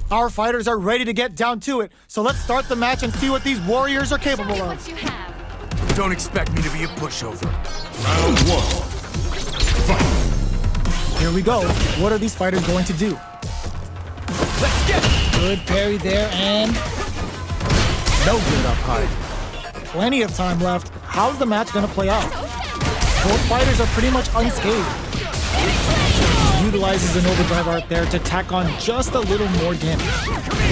Our fighters are ready to get down to it, so let's start the match and see what these warriors are capable Show me of. what you have. Don't expect me to be a pushover. Round one. Fight. Here we go. What are these fighters going to do? Let's get it! Good parry there, and no good up high. Plenty of time left. How's the match going to play out? Both fighters are pretty much unscathed. Utilizes an overdrive art there to tack on just a little more damage.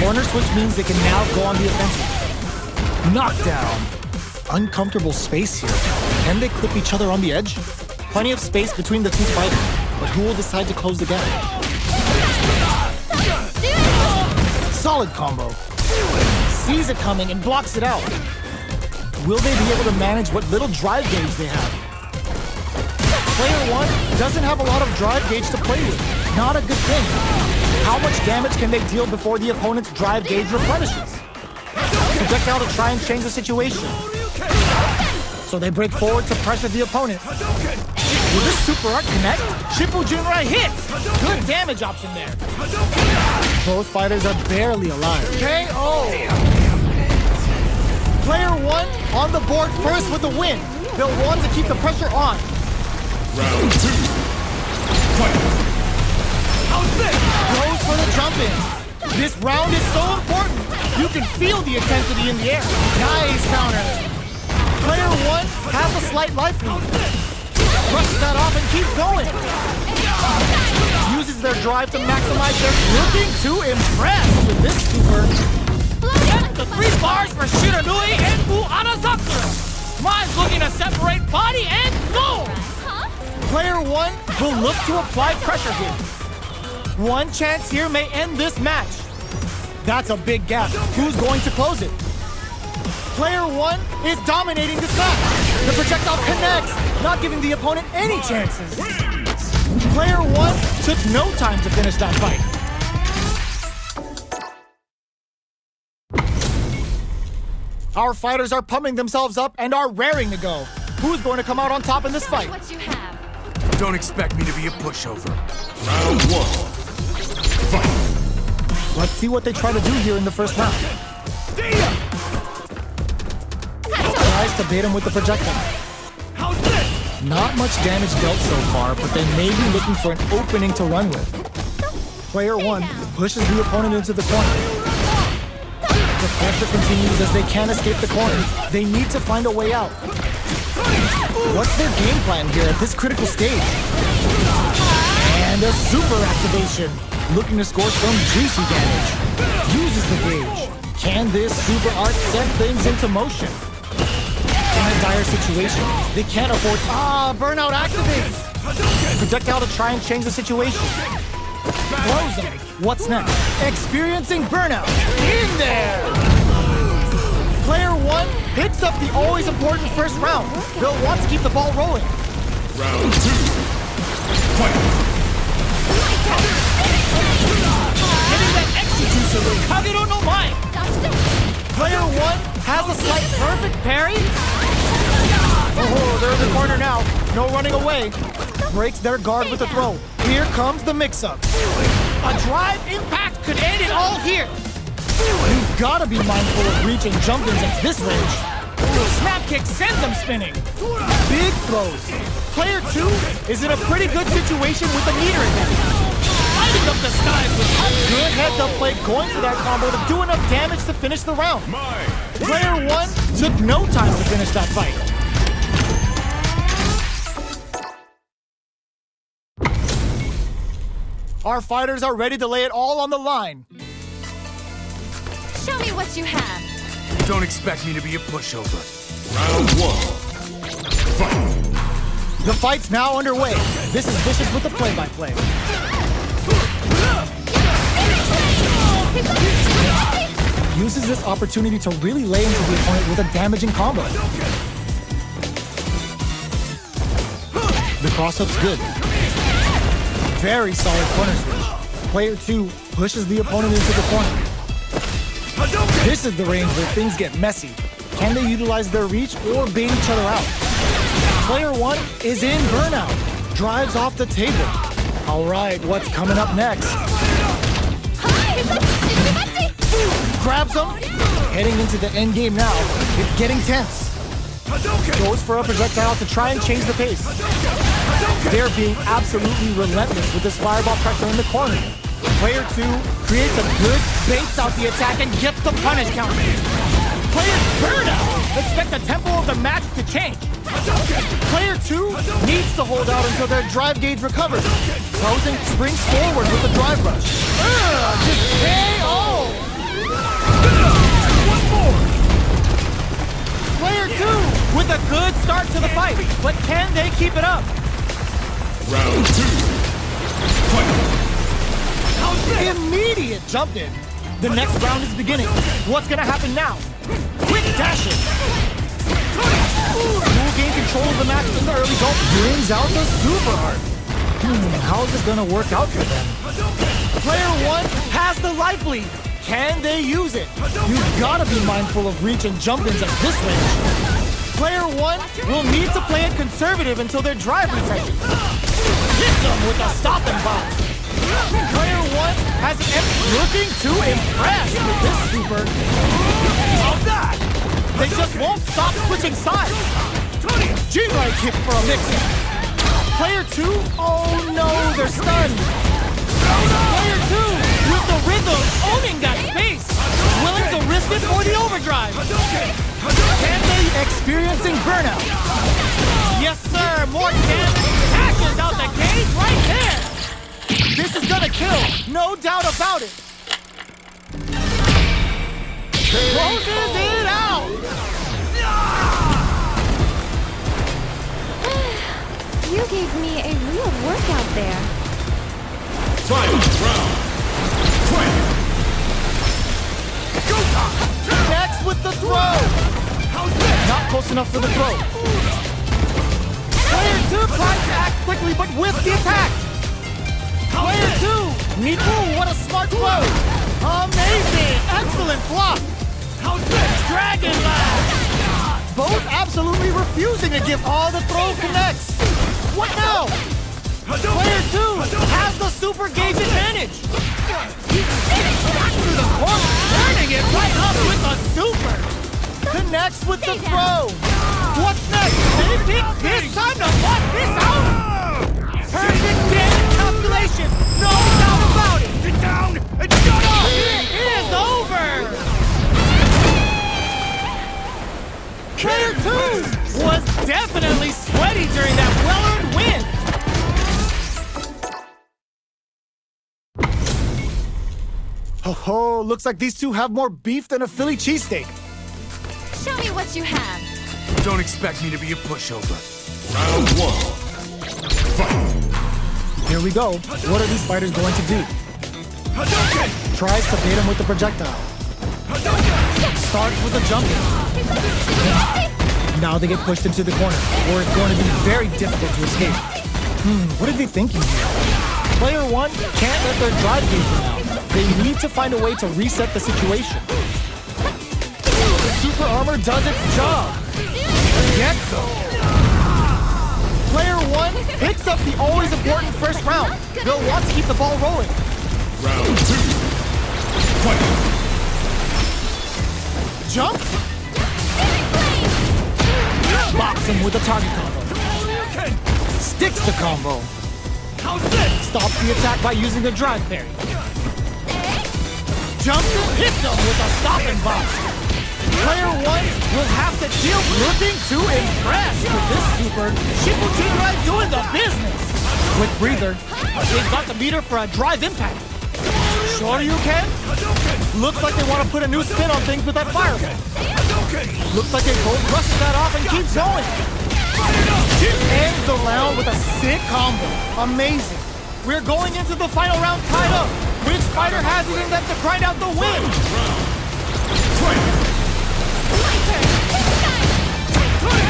Corner switch means they can now go on the offensive. Knockdown. Uncomfortable space here. Can they clip each other on the edge? Plenty of space between the two fighters, but who will decide to close the gap? Solid combo. Sees it coming and blocks it out. Will they be able to manage what little drive gauge they have? Player one doesn't have a lot of drive gauge to play with. Not a good thing. How much damage can they deal before the opponent's drive gauge replenishes? Projectile to try and change the situation. So they break forward to pressure the opponent. Will this super art connect? Shippujinrai hits! Good damage option there. Both fighters are barely alive. KO! Player one on the board first with the win. They'll want to keep the pressure on. Round two. Fight. How's this? Goes for the jump in. This round is so important. You can feel the intensity in the air. Nice counter. Player one has a slight life lead. Brushes that off and keeps going. Uses their drive to maximize their looking to impress with this super. Get the 3 bars for Shiranui and Anazakura. Mine's looking to separate body and soul. Player one will look to apply pressure here. One chance here may end this match. That's a big gap. Who's going to close it? Player one is dominating this match. The projectile connects, not giving the opponent any chances. Player one took no time to finish that fight. Our fighters are pumping themselves up and are raring to go. Who's going to come out on top in this Show me fight? what you have. Don't expect me to be a pushover. Round one. Fight. Let's see what they try to do here in the first round. Tries to bait him with the projectile. How's this? Not much damage dealt so far, but they may be looking for an opening to run with. Player one pushes the opponent into the corner. The pressure continues as they can't escape the corner. They need to find a way out. What's their game plan here at this critical stage? And a super activation. Looking to score some juicy damage. Uses the gauge. Can this super art set things into motion? In a dire situation, they can't afford... burnout activates! Projectile to try and change the situation. Close them. What's next? Experiencing burnout. In there! Player one hits up the always important first round. They'll want to keep the ball rolling. Round two. Fight. Getting that execution Kagero no Mai. Player one has a slight perfect parry. Oh, they're in the corner now. No running away. Breaks their guard with a throw. Here comes the mix-up. A drive impact could end it all here. You've gotta be mindful of reach and jump-ins at this range. Snap kick sends them spinning. Big throws. Player two is in a pretty good situation with the meter advantage. Lighting up the skies with Good heads-up play going for that combo to do enough damage to finish the round. Player one took no time to finish that fight. Our fighters are ready to lay it all on the line. Show me what you have. Don't expect me to be a pushover. Round one. Fight. The fight's now underway. This is Vicious with the play-by-play. Uses this opportunity to really lay into the opponent with a damaging combo. The cross-up's good. Very solid corner switch. Player two pushes the opponent into the corner. This is the range where things get messy. Can they utilize their reach or bait each other out? Player one is in burnout. Drives off the table. All right, what's coming up next? Jumps him. Heading into the end game now. It's getting tense. Goes for a projectile to try and change the pace. They're being absolutely relentless with this fireball pressure in the corner. Player 2 creates a good baits out the attack and gets the punish counter. Player Burnout expect the tempo of the match to change. Player 2 needs to hold out until their drive gauge recovers. Frozen springs forward with the drive rush. Just KO! One more! Player 2 with a good start to the fight, but can they keep it up? Round 2. Fight. Immediate jump in. The next round is beginning. What's gonna happen now? Quick dashing. Will gain control of the match in the early go. Brings out the super art. How's this gonna work out for them? Player 1 has the life lead. Can they use it? You've gotta be mindful of reach and jump-ins at this range. Player 1 will need to play it conservative until their drive refreshes. Hit them with a stop and box. Player 1 has an empty looking to impress with this super. How's that? They just won't stop switching sides. G-right kick for a mix-up. Player 2, oh no, they're stunned. Player 2 with the rhythm, owning that space. Willing to risk it for the overdrive. Can they experiencing burnout? Yes sir, more damage. Ashes out the cage right there. This is gonna kill, no doubt about it. Closes it out. You gave me a real workout there. Final round. Fight. Go time! Next with the throw. How's this? Not close enough for the throw. Player 2 tries to act quickly, but with the attack. Player 2, Nico, what a smart throw. Amazing, excellent block. How's this? Dragon Lash. Both absolutely refusing to give all the throw connects. What now? Player 2 has the super gauge advantage. Back through the corner, turning it right up with the super. Connects with the throw. What's next? They pick this time to lock this out. Perfect damage calculation. No doubt about it. Sit down and shut up! It is over. Player 2 was definitely sweaty during that well-earned win. Oh, looks like these two have more beef than a Philly cheesesteak. Show me what you have. Don't expect me to be a pushover. Round 1. Fight. Here we go. What are these fighters going to do? Tries to bait him with the projectile. Starts with a jump in. Now they get pushed into the corner, where it's going to be very difficult to escape. What are they thinking here? Player 1 can't let their drive gauge run out. They need to find a way to reset the situation. The super armor does its job. Gets them. Player 1 picks up the always important first round. They'll want to keep the ball rolling. Round 2. Fight. Jump. Box him with a target combo. Sticks the combo. How's this? Stops the attack by using the drive parry. Jumps and hits him with a stopping box. Player 1 will have to deal looking to impress with this super. Shippo G-Drive doing the business. Quick breather. They've got the meter for a drive impact. Sure you can? Looks like they want to put a new spin on things with that fireball. Looks like they both brushes that off and keeps going. Ends the round with a sick combo. Amazing. We're going into the final round tied up. Which fighter has it in them to grind out the win?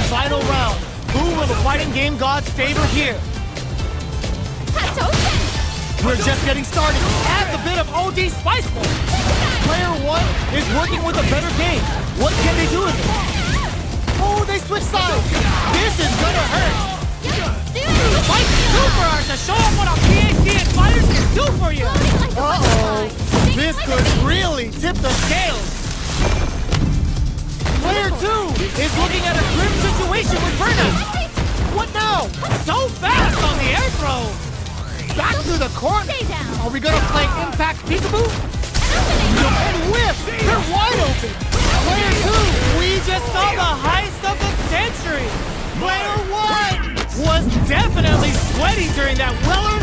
Final round. Who will the fighting game gods favor here? We're just getting started. Adds a bit of OD spiceful. Player 1 is working with a better game. What can they do with it? Oh, they switch sides. This is gonna hurt. Fight super art to show them what a PhD in fighters can do for you. Uh-oh. This could really tip the scales. Player 2 is looking at a grim situation with Brenna. What now? So fast on the air throw. Back to the court. Stay down. Are we gonna play Impact Peekaboo? And whip! They're wide open! Player 2, we just saw the heist of the century! Player 1 was definitely sweating during that well